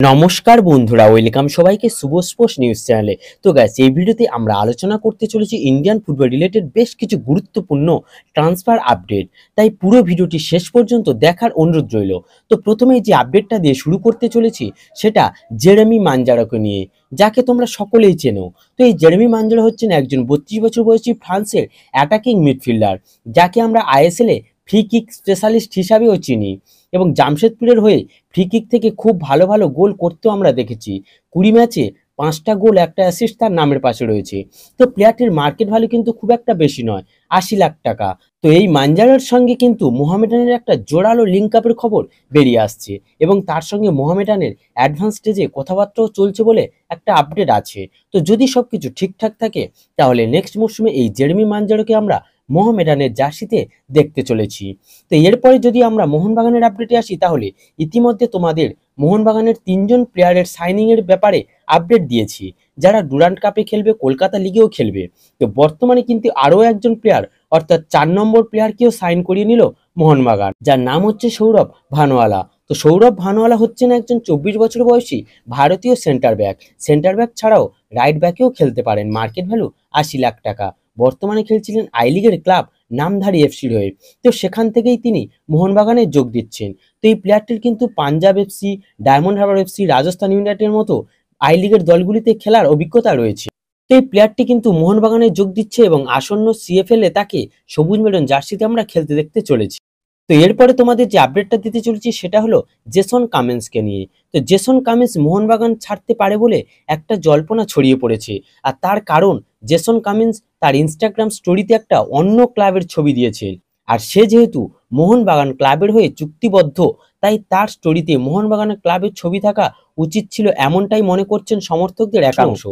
নমস্কার বন্ধুরা, ওয়েলকাম সবাইকে শুভ স্পোর্টস নিউজ চ্যানেলে। তো গাইস, এই ভিডিওতে আমরা আলোচনা করতে চলেছি ইন্ডিয়ান ফুটবল রিলেটেড বেশ কিছু গুরুত্বপূর্ণ ট্রান্সফার আপডেট। তাই পুরো ভিডিওটি শেষ পর্যন্ত দেখার অনুরোধ রইল। তো প্রথমেই যে আপডেটটা দিয়ে শুরু করতে চলেছি সেটা জেরেমি মানজারাকে নিয়ে, যাকে তোমরা সকলেই চেনো। তো এই জেরেমি মানজারা হচ্ছেন একজন 32 বছর বয়সী ফ্রান্সের অ্যাটাকিং মিডফিল্ডার, যাকে আমরা আইএসএল এ ফ্রি কিক স্পেশালিস্ট হিসাবেও চিনি এবং জামশেদপুরের হয়ে ফ্রি কিক থেকে খুব ভালো ভালো গোল করতেও আমরা দেখেছি। 20 ম্যাচে 5টা গোল, একটা অ্যাসিস্ট তার নামের পাশে রয়েছে। তো প্লেয়ারটির মার্কেট ভ্যালু কিন্তু খুব একটা বেশি নয়, 80 লাখ টাকা। তো এই মানজারার সঙ্গে কিন্তু মোহামেডানের একটা জোরালো লিঙ্ক আপের খবর বেরিয়ে আসছে এবং তার সঙ্গে মোহামেডানের অ্যাডভান্স স্টেজে কথাবার্তাও চলছে বলে একটা আপডেট আছে। তো যদি সবকিছু ঠিকঠাক থাকে তাহলে নেক্সট মরশুমে এই জেরেমি মানজারাকে আমরা মোহামেডানের জার্সিতে দেখতে চলেছি। তো এরপরে যদি আমরা মোহনবাগানের আপডেটে আসি, তাহলে ইতিমধ্যে তোমাদের মোহনবাগানের 3জন প্লেয়ারের সাইনিং এর ব্যাপারে আপডেট দিয়েছি, যারা ডুরান্ট কাপে খেলবে, কলকাতা লিগেও খেলবে। তো বর্তমানে কিন্তু আরও একজন প্লেয়ার, অর্থাৎ 4 নম্বর প্লেয়ারকেও সাইন করিয়ে নিল মোহনবাগান, যার নাম হচ্ছে সৌরভ ভানুয়ালা। তো সৌরভ ভানুয়ালা হচ্ছেন একজন 24 বছর বয়সী ভারতীয় সেন্টার ব্যাক ছাড়াও রাইট ব্যাকেও খেলতে পারেন। মার্কেট ভ্যালু 80 লাখ টাকা। বর্তমানে খেলছিলেন আই লিগের ক্লাব নামধারী এফসির হয়ে। তো সেখান থেকেই তিনি মোহনবাগানে যোগ দিচ্ছেন। তো এই প্লেয়ারটির কিন্তু Punjab FC, diamond Harbour FC, Rajasthan ইউনাইটেডের মতো আই লিগের দলগুলিতে খেলার অভিজ্ঞতা রয়েছে। তো এই প্লেয়ারটি কিন্তু মোহনবাগানে যোগ দিচ্ছে এবং আসন্ন সিএফএল এ তাকে সবুজ মেরুন জার্সিতে আমরা খেলতে দেখতে চলেছি। তো এরপরে তোমাদের যে আপডেটটা দিতে চলেছি সেটা হলো জেসন কামিন্সকে নিয়ে। তো জেসন কামিন্স মোহনবাগান ছাড়তে পারে বলে একটা জল্পনা ছড়িয়ে পড়েছে, আর তার কারণ জেসন কামিন্স তার ইনস্টাগ্রাম স্টোরিতে একটা অন্য ক্লাবের ছবি দিয়েছেন, আর সে যেহেতু মোহনবাগান ক্লাবের হয়ে চুক্তিবদ্ধ, তাই তার স্টোরিতে মোহনবাগান ক্লাবের ছবি থাকা উচিত ছিল, এমনটাই মনে করছেন সমর্থকদের একাংশ।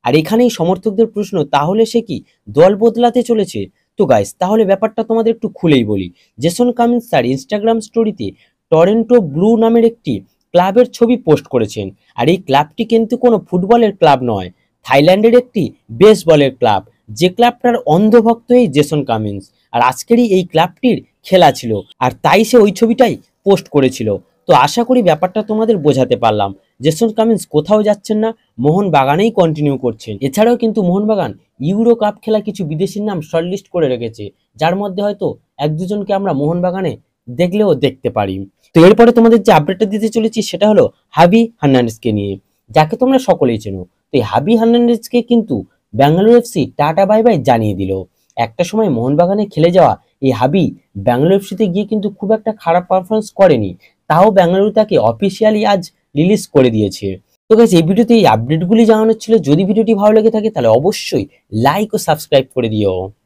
আর এখানেই সমর্থকদের প্রশ্ন, তাহলে সে কি দল বদলাতে চলেছে? তো গাইস, তাহলে ব্যাপারটা তোমাদের একটু খুলেই বলি। জেসন কামিন্স তার ইনস্টাগ্রাম স্টোরিতে টরেন্টো ব্লু নামের একটি ক্লাবের ছবি পোস্ট করেছেন, আর এই ক্লাবটি কিন্তু কোনো ফুটবলের ক্লাব নয়, থাইল্যান্ডের একটি বেসবলের ক্লাব, যে ক্লাবটার অন্ধভক্ত এই জেসন কামিন্স। আর আজকেরই এই ক্লাবটির খেলা ছিল, আর তাই সে ওই ছবিটাই পোস্ট করেছিল। তো আশা করি ব্যাপারটা তোমাদের বোঝাতে পারলাম। জেসন কামিন্স কোথাও যাচ্ছেন না, মোহনবাগানেই কন্টিনিউ করছেন। এছাড়াও কিন্তু মোহনবাগান ইউরো কাপ খেলা কিছু বিদেশির নাম শর্টলিস্ট করে রেখেছে, যার মধ্যে হয়তো 1-2জনকে আমরা মোহনবাগানে দেখলেও দেখতে পারি। তো এরপরে তোমাদের যে আপডেটটা দিতে চলেছি সেটা হলো হাবি হার্নান্ডেজকে নিয়ে, যাকে তোমরা সকলেই চেনো। তো এই হাবি হার্নান্ডেজকে কিন্তু Bangalore FC tata bye bye জানিয়ে দিল। একটা সময় মোহনবাগানে খেলে যাওয়া এই হাবি ব্যাঙ্গালোর এফসিতে গিয়ে কিন্তু খুব একটা খারাপ পারফরমেন্স করেনি, তাও ব্যাঙ্গালুরু তাকে অফিসিয়ালি আজ রিলিজ করে দিয়েছে। তো গাইস, এই ভিডিওতে এই আপডেটগুলি জানানোর ছিল। যদি ভিডিওটি ভালো লেগে থাকে তাহলে অবশ্যই লাইক ও সাবস্ক্রাইব করে দিও।